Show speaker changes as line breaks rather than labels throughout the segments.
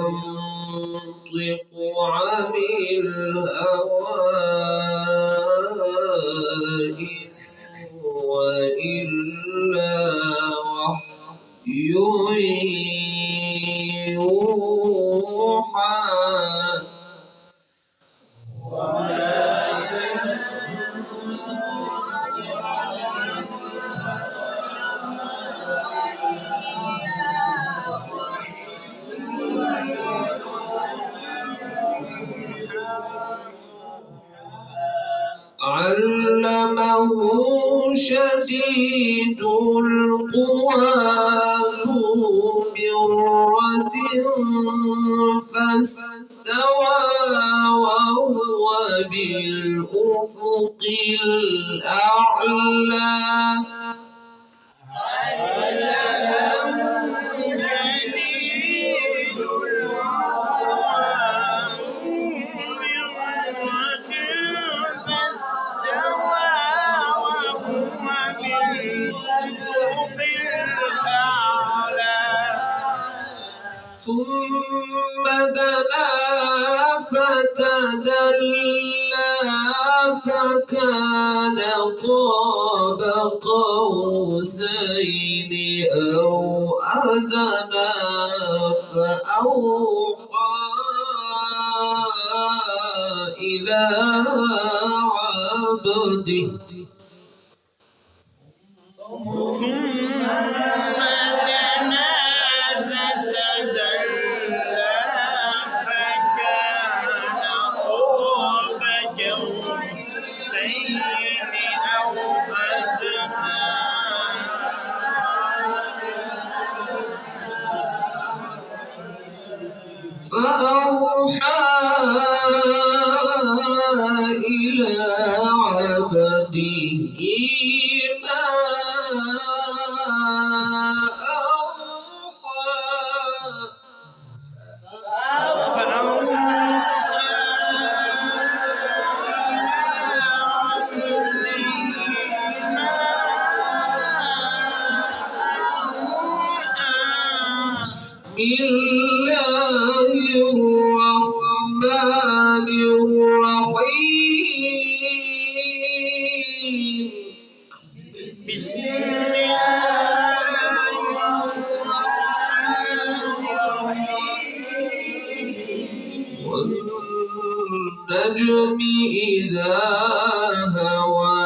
ينطق عن الهوى إن هو إلا وحي يوحى علمه شديد القوى ذو مرة فاستوى وهو بالأفق الأعلى ثم دنا فتدلى فكان قاب قوسين أو أدنى فأوحى إلى عبده فأوحى إلى عبده ما بسم الله الرحمن الرحيم بسم الله الرحمن الرحيم والنجم إذا هوى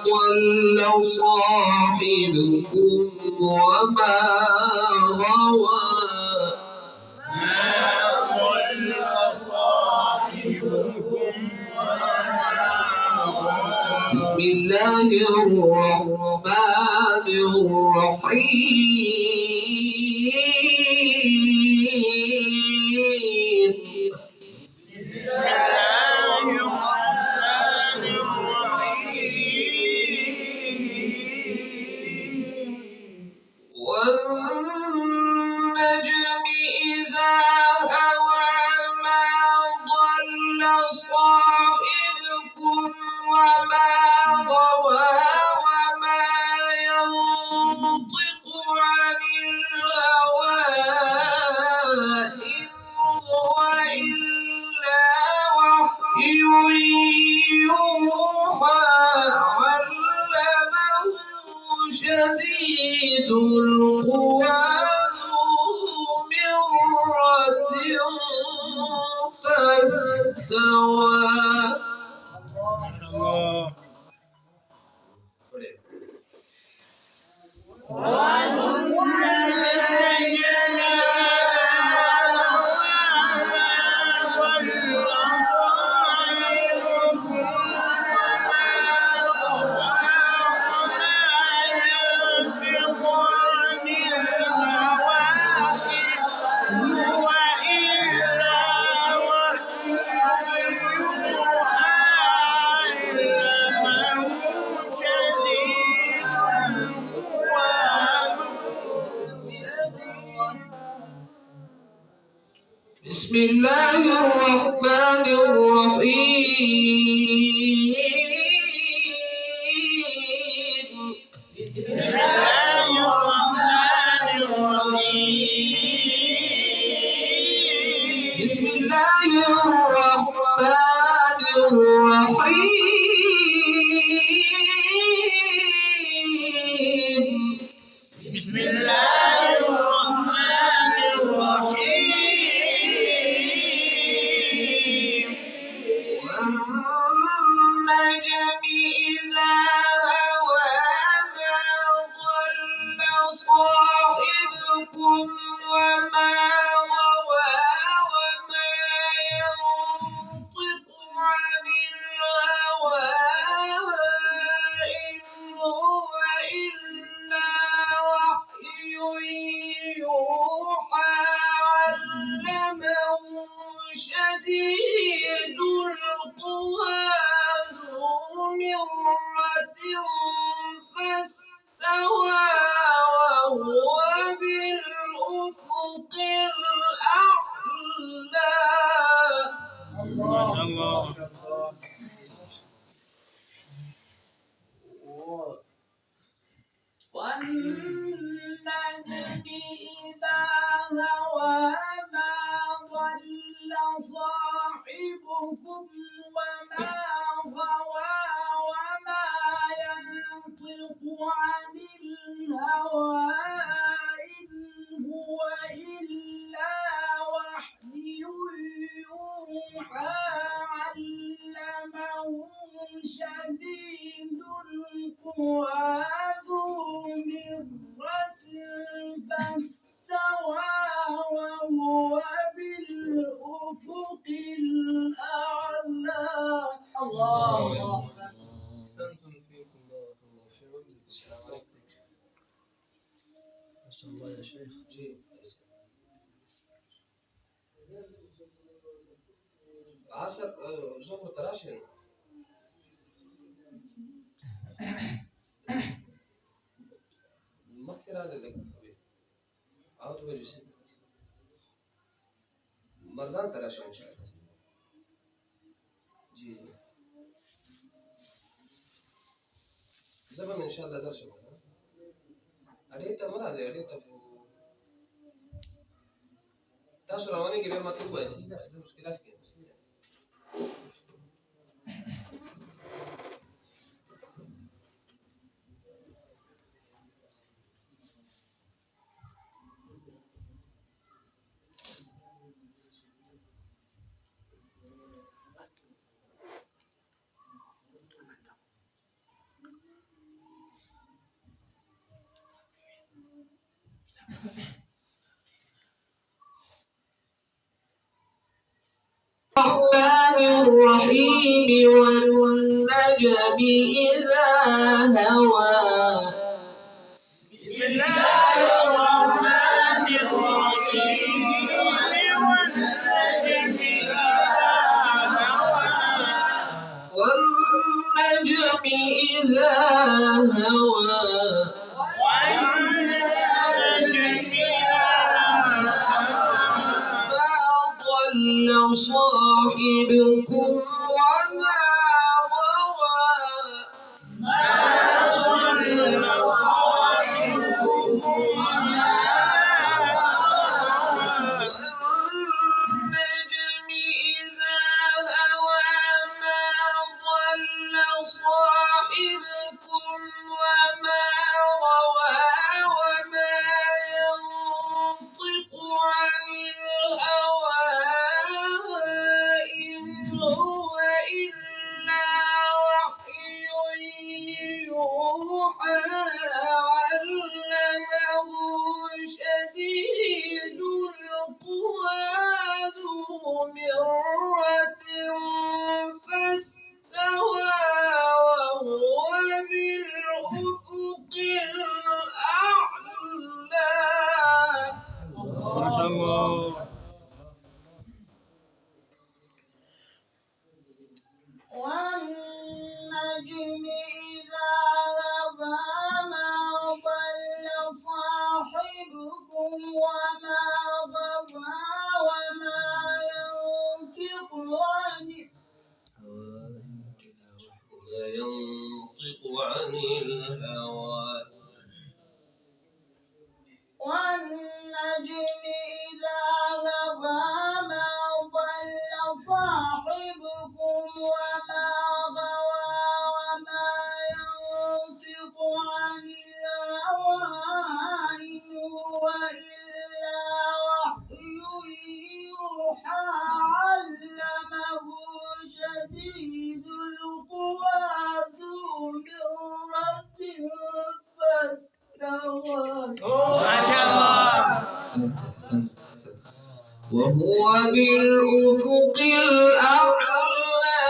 ضل صاحبكم وما غوى بسم الله الرحمن الرحيم والنجم إذا هوى ما ضل صاحبكم وما غوى وما ينطق عن بسم الله الرحمن الرحيم
بسم الله الرحمن الرحيم
بسم الله الرحمن الرحيم
بسم الله الرحمن الرحيم
والنجم إذا هوى ما ضل صاحبكم وما غوى وما ينطق عن الهوى إن هو إلا وحي يوحى علمه شديد القوى ذو مرة فاستوى وهو بالأفق الأعلى
ما شاء الله.
والنجم إذا هوى ما ضل صاحبكم وما غوى وما ينطق عن الهوى إن هو إلا وحي يوحى علمه شديد القوى ذو مرة فاستوى وهو بالأفق الأعلى. الله أكبر.
أحسنتم فيكم بارك الله فيكم. ما شاء الله يا شيخ.
عصر ظهر تراشن ما كان هذا ذاك عاود وجه مردان تراشن إن شاء الله. जी زمان إن شاء الله درس أريد مرة زي أريد تاسو رواني کې به مطلب وایي دا مشکلات کې
الرحمن الرحيم والنجم إذا هوى
بسم الله الرحمن الرحيم والنجم إذا هوى
والنجم إذا هوى صاحبكم وما غوى والنجم إذا هوى ما ضل صاحبكم وما غوى وما ينطق عن الهوى إن هو إلا وحي يوحى علمه شديد القوى ذو مرة فاستوى وهو بالأفق الأعلى.
ما شاء الله.
والنجم إذا هوى ما
الهوى
والنجم إذا هوى ما ضل صاحبكم وما غوى وما ينطق عن الهوى إن هو إلا وحي يوحى علمه شديد القوى ذو مرة فاستوى.
ما شاء الله.
وهو بالأفق الأعلى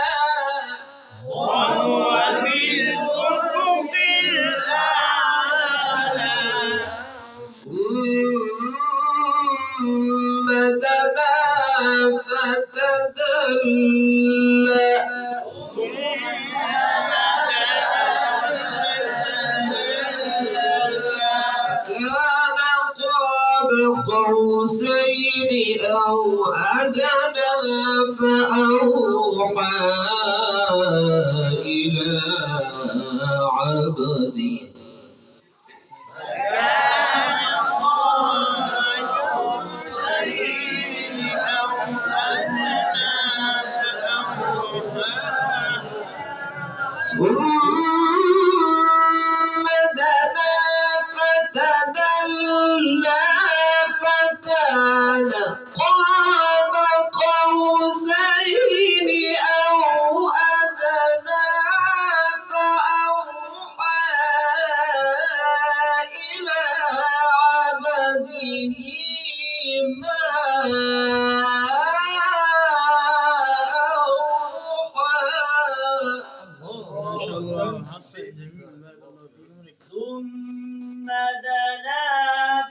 وهو بالأفق الأعلى
ثم دنا فتدلى كان قاب قوسين أو أدنى فأوحى إلى عبده ثم دنا فتدلى فكان قاب قوسين أو أدنى فأوحى إلى عبده ما
ثم دنا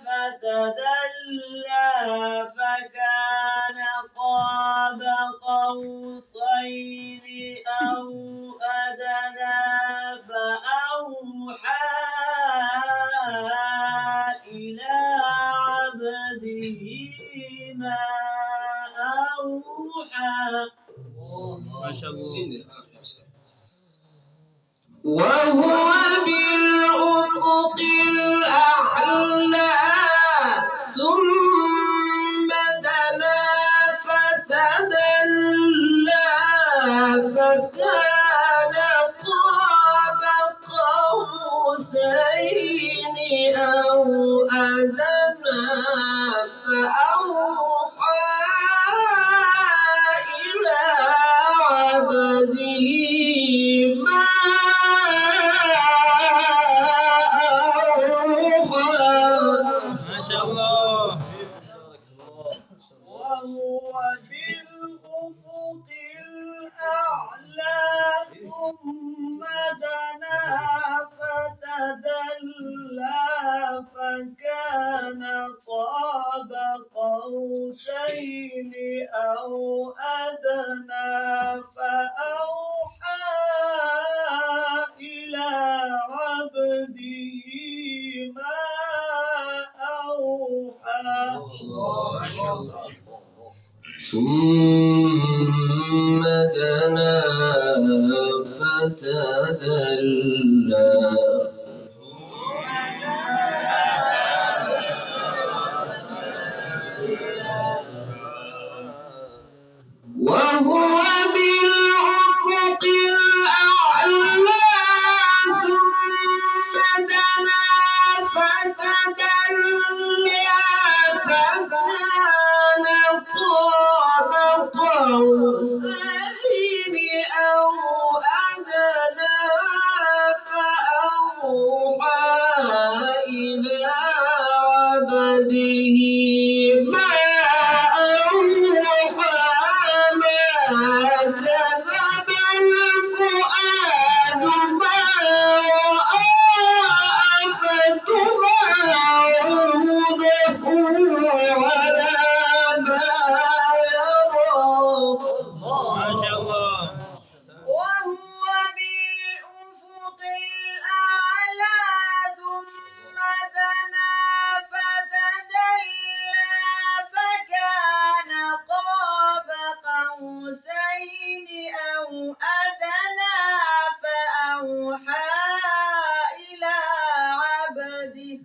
فتدلى فكان قاب قوسين أو أدنى فأوحى إلى عبده ما أوحى.
ما شاء الله.
وهو بالأفق الأعلى ثم دنا فتدلى فكان قاب قوسين أو أدنى فأوحى إلى عبده ما
ما شاء الله.
وهو بالأفق الأعلى ثم دنا فتدلى فكان قاب قوسين أو أدنى فأوحى إلى عبده ما أوحى.
ثم دنا فتدلى وهو بالأفق الأعلى ثم دنا فتدلى فكان قاب قوسين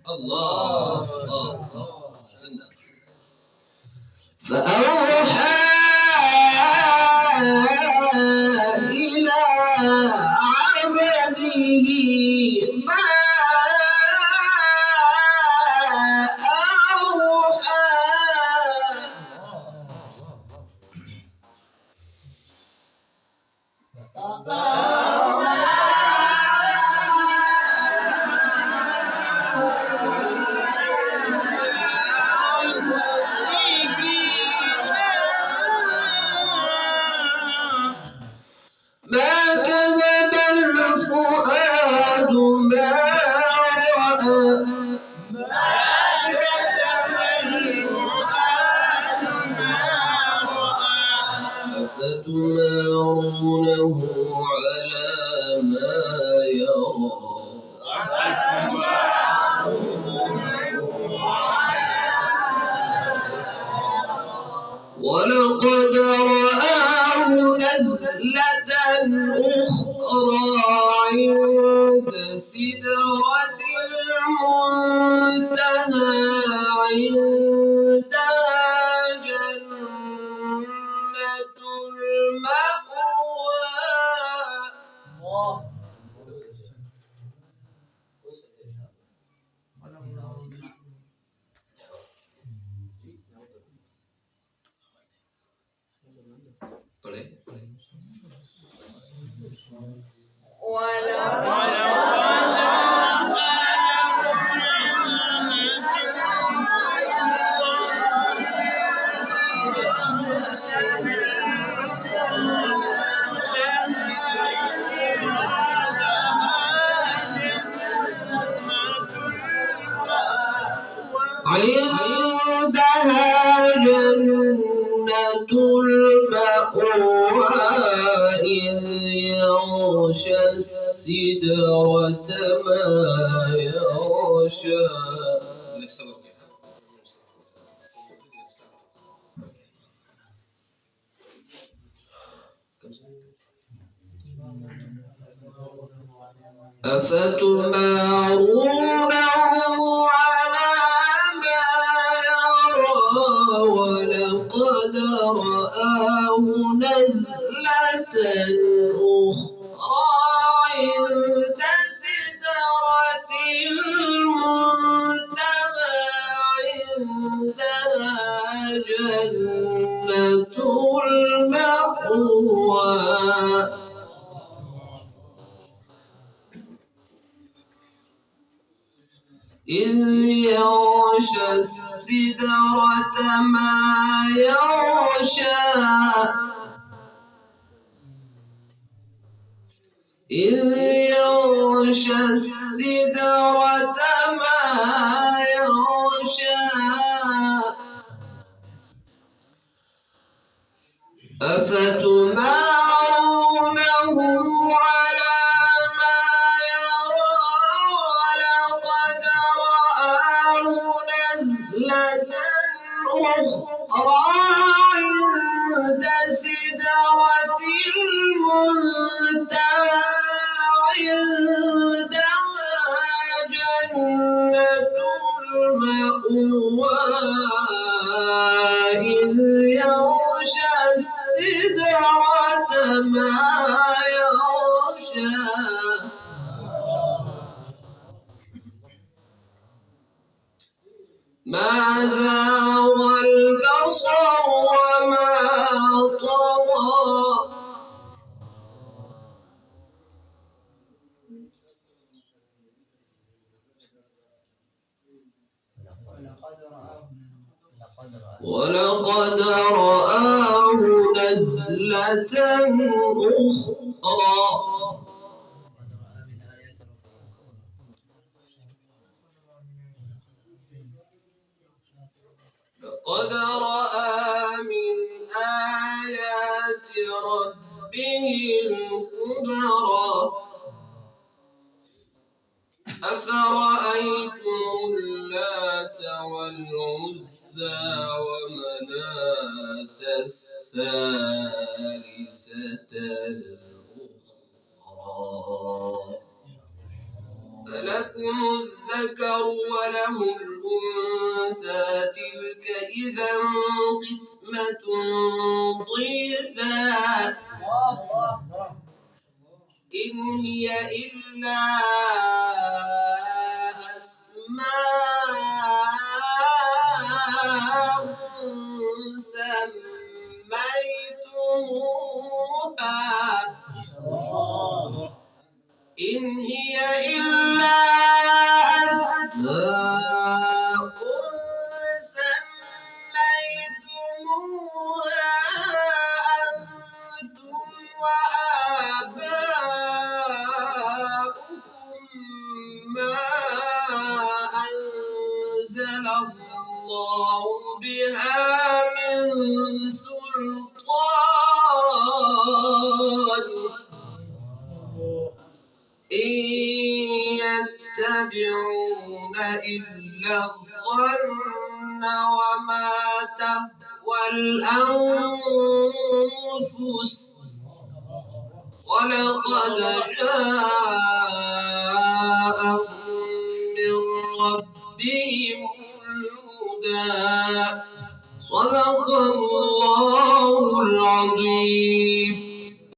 الله فأوحى إلى عبده ما أوحى ما كذب الفؤاد ما رأى أفتمارونه على ما يرى ولقد رآه نزلة أخرى عند سدرة المنتهى عندها جنة المأوى عندها جنة المأوى إذ يغشى السدرة ما يغشى أفتمارونه على ما يرى ولقد رآه نزلة أخرى عند سدرة المنتهى عندها جنة المأوى إذ يغشى السدرة ما يغشى إذ يغشى السدرة ما يغشى أفتمارونه على ما يرى ولقد رآه نزلة أخرى عند سدرة المنتهى عندها جنة المأوى إذ يغشى السدرة ما يغشى ما زاغ البصر وما طغى ولقد رآه نزلة أخرى لقد رأى من آيات ربه الكبرى أفرأيتم اللات والعزى ومناة الثالثة الأخرى فلكم الذكر وله الأنثى تلك إذا قسمة ضيزى إن هي إلا أسماء سميتموها إن هي إلا أسماء سميتموها أنتم وآباؤكم ما أنزل الله بها من سلطان إن يتبعون إلا الظن وما تهوى الأنفس ولقد جاءهم من ربهم الهدى صدق الله العظيم.